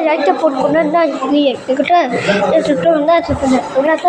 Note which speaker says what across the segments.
Speaker 1: லைட்டை போட்டுக்கொண்டு தான் நீ எடுத்துக்கிட்டு சுற்று வந்தால் சுற்றுனேன் உள்ளாத்த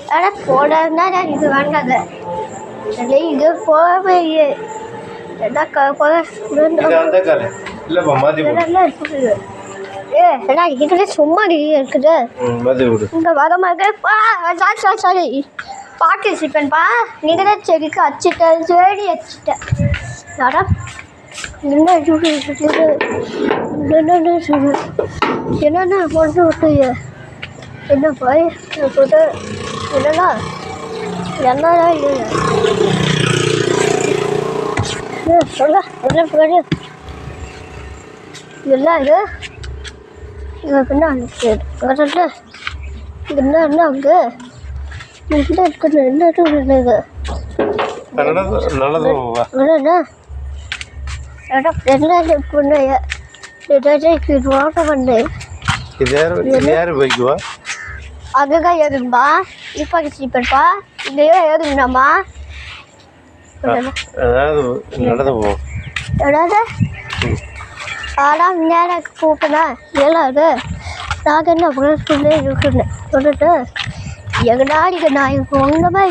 Speaker 1: ஆனால் போடாதுன்னா இது வேண்டாங்க இது போகவே இதுல சும்மா இருக்குது இங்க வரமாக சாரி பார்ட்டிசிபென்ட்பா நீங்க செடிக்கு அச்சிட்டேன் செடி அச்சிட்டேன் மேடம் என்ன என்னென்ன கொண்டு விட்டு என்ன போய் போட்டு என்னடா என்னடா இது சொல்ல என்ன போடு இதெல்லாம் இது இது பின்னா என்ன அங்கே என்ன இருக்குது என்ன இருக்குது அதுதான் ஏறும்பா இப்போ சீப்பா இதையோ ஏறுங்கண்ணாம்மா ஏதாவது ஆனால் நேரம் கூப்பிட்டா ஏழாது நாங்கள் என்ன சொல்லி இருக்குன்னு சொல்லிட்டு எங்கடாடிக்கு நான் இப்போ ஒன்றுமே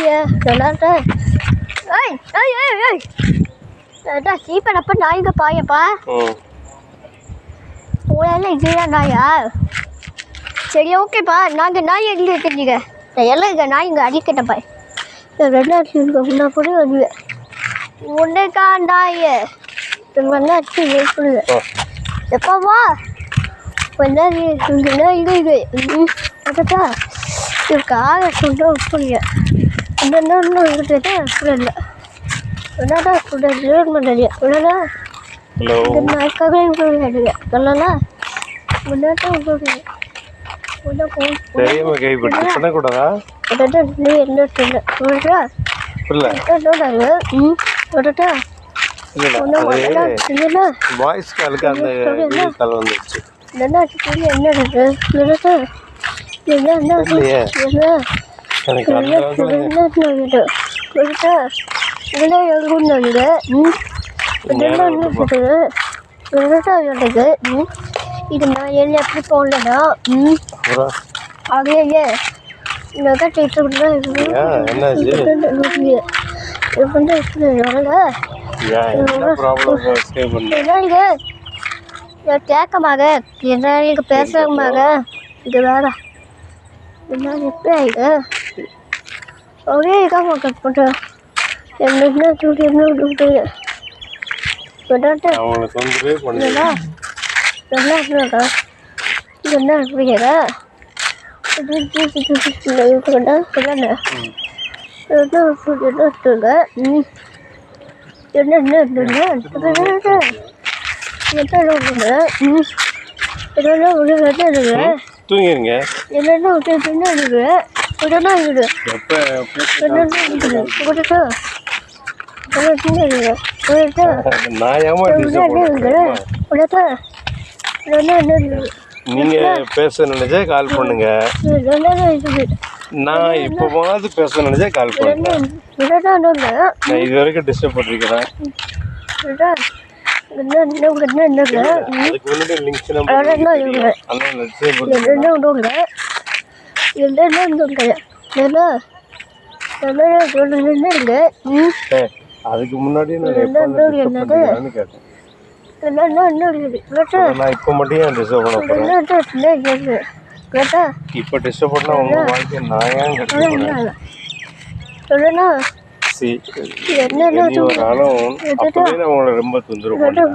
Speaker 1: சொல்லாட்டு ஏய் ஏய் ஏய் ஏய் அதான் சீப்பனப்போ நாய்ங்க பாயப்பா உங்களெல்லாம் இதுதான் நாயா சரி ஓகேப்பா நாங்கள் நாய் எங்கே தெரிஞ்சுக்க நான் எல்லாம் இங்கே நாய்ங்க அடிக்கட்டப்பா ரெண்டாச்சு முன்னா கூட வருவேன் உன்னைக்கா நாய் அடிச்சு சொல்லுது எப்போவா கொஞ்சம் இது அக்கா இதுக்காக சொல்ல புரிய என்னென்ன இருக்கிறது புரியல என்னடா சொல்றது பண்ணலையா உடனே சொல்லலா முன்னாடி இது நான் என்ன எப்படி போடலன்னா அதே என்னதான் கேட்கமாக என்ன பேசுறமாக இது வேற என்ன எப்படி ஆயிடு ஒரே இதாக கட் பண்ணுறேன் என்ன சொல்லி என்ன என்ன அப்படிங்கிற
Speaker 2: தூங்கிருங்க நீங்க பேச நினைச்சா கால் பண்ணுங்க நான் இப்போ பேச நினைச்சா கால் பண்ணுங்க நான் இது வரைக்கும் டிஸ்டர்ப் பண்ணிருக்கிறேன் அதுக்கு முன்னாடி லிங்க்ஸ் அதுக்கு முன்னாடி நான் கேட்டேன் நான் இப்போ மட்டும் ஏன் டிஸ்டர்ப் பண்ண போறேன் இப்போ டிஸ்டர்ப் பண்ணா உங்க வாழ்க்கை நான் ஏன் கட்டுறேன் ஒரு ஆளும் அப்படியே நான் உங்களை ரொம்ப தொந்தரவு பண்ணுறேன்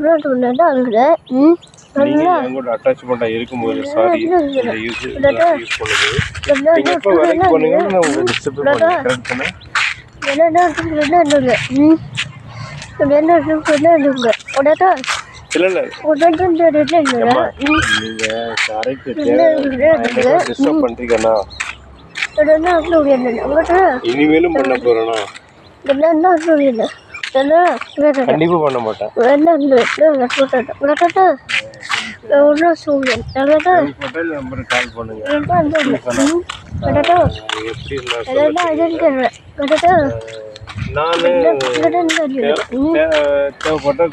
Speaker 2: நீங்கள் கூட அட்டாச்மெண்ட்டாக இருக்கும்போது சாரி இந்த யூஸ் பண்ணுது நீங்கள் எப்போ வேலைக்கு போனீங்கன்னா நான் உங்களை டிஸ்டர்ப் பண்ணேன் கரெக்ட் தானே டிஸ்டர்ப் பண்றீங்கண்ணா இனிமேலும் பண்ண போறேண்ணா கண்டிப்பா பண்ண மாட்டேன் நம்பருக்கு கால் பண்ணுங்க நான் தேவைப்பட்டா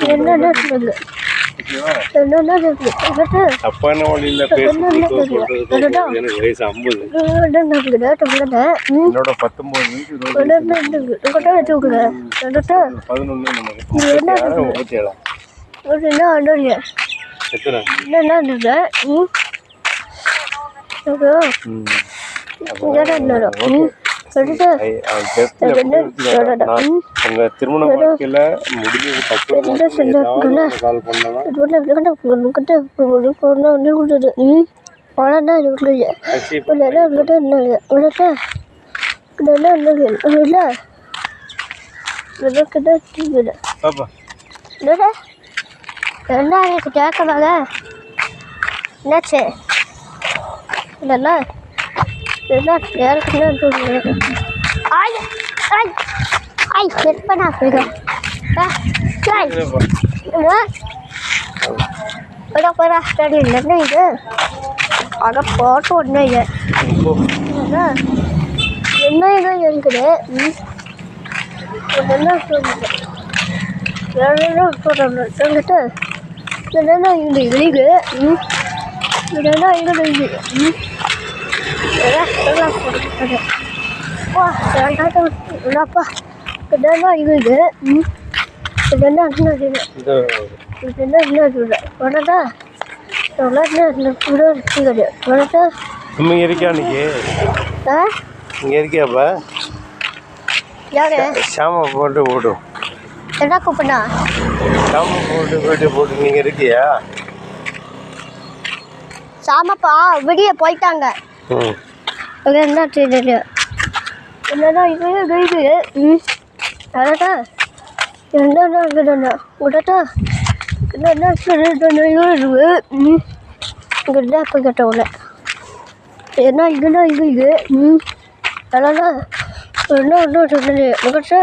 Speaker 2: தப்பான வழியில் எனக்கு வயசு 50. என்னோட 19 வயசு 11 37. எத்தனை உங்க திருமண வாழ்க்கையில முடிஞ்சது கால் பண்ணலாம்.
Speaker 1: என்னாச்சு இல்லைல்ல ஐய் ஐய் ஐய் செட் பண்ணா இல்லைன்னா இது அதை போட்டு ஒன்று இது என்ன இது இருக்குது என்ன சொல்லிட்டு என்னென்ன இது இருக்கு என்னென்ன இது அப்பா இதெல்லாம் இது இதெல்லாம்
Speaker 2: இருக்கியா இன்னைக்கு இங்க இருக்கியாப்பா சாம போட்டு ஓடும்
Speaker 1: என்ன கூப்பிடா
Speaker 2: சாம போட்டு நீங்க இருக்கியா
Speaker 1: சாமப்பா வெளியே போயிட்டாங்க என்ன செய்யுது என்னடா இது அடடா என்னடா விடட்டா என்ன கேட்டவுள்ள என்ன இதுனா இது அடடா என்ன ஒன்றும் சொன்னது முகட்டா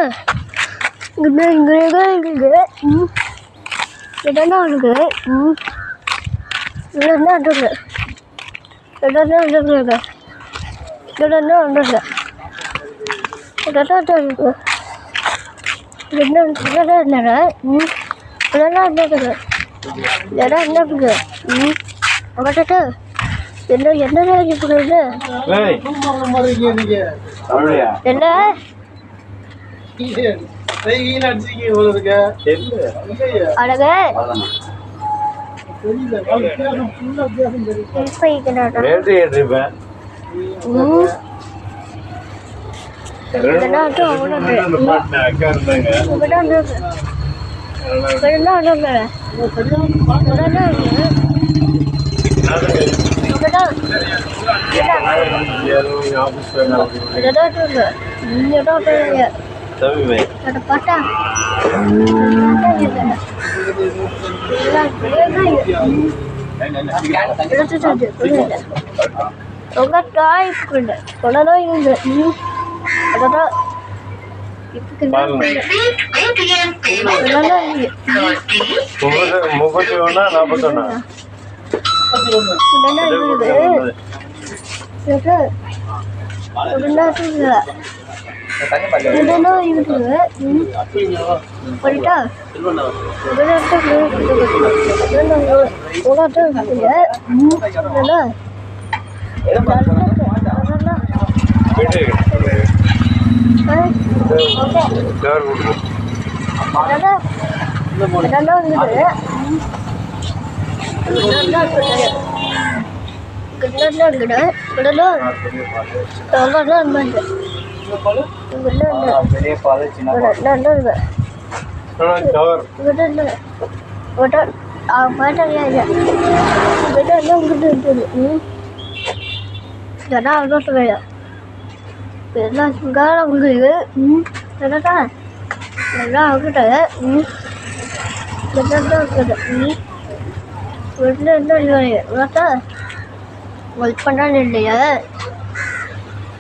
Speaker 1: இங்கே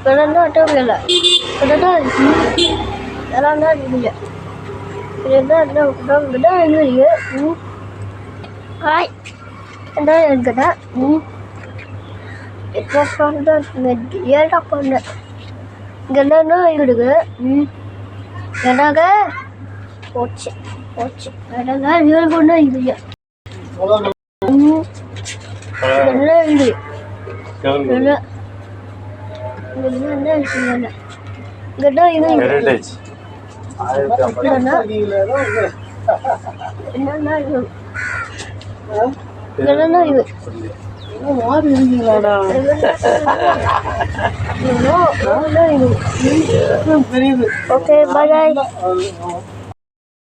Speaker 1: என்னென்ன இருக்கு என்னென்ன இருக்குது என்னென்ன இருக்குது என்னென்ன இருக்குது என்னாங்க போச்சு போச்சு என்னங்க இவரு கொண்டு இல்லையா என்ன இது என்ன என்ன இருக்குங்க கெட்டா இது
Speaker 2: ஹெரிடேஜ்
Speaker 1: என்னன்னா இது என்னன்னா இது மாறி இருக்கீங்களாடா தெரியுது ஓகே பாய்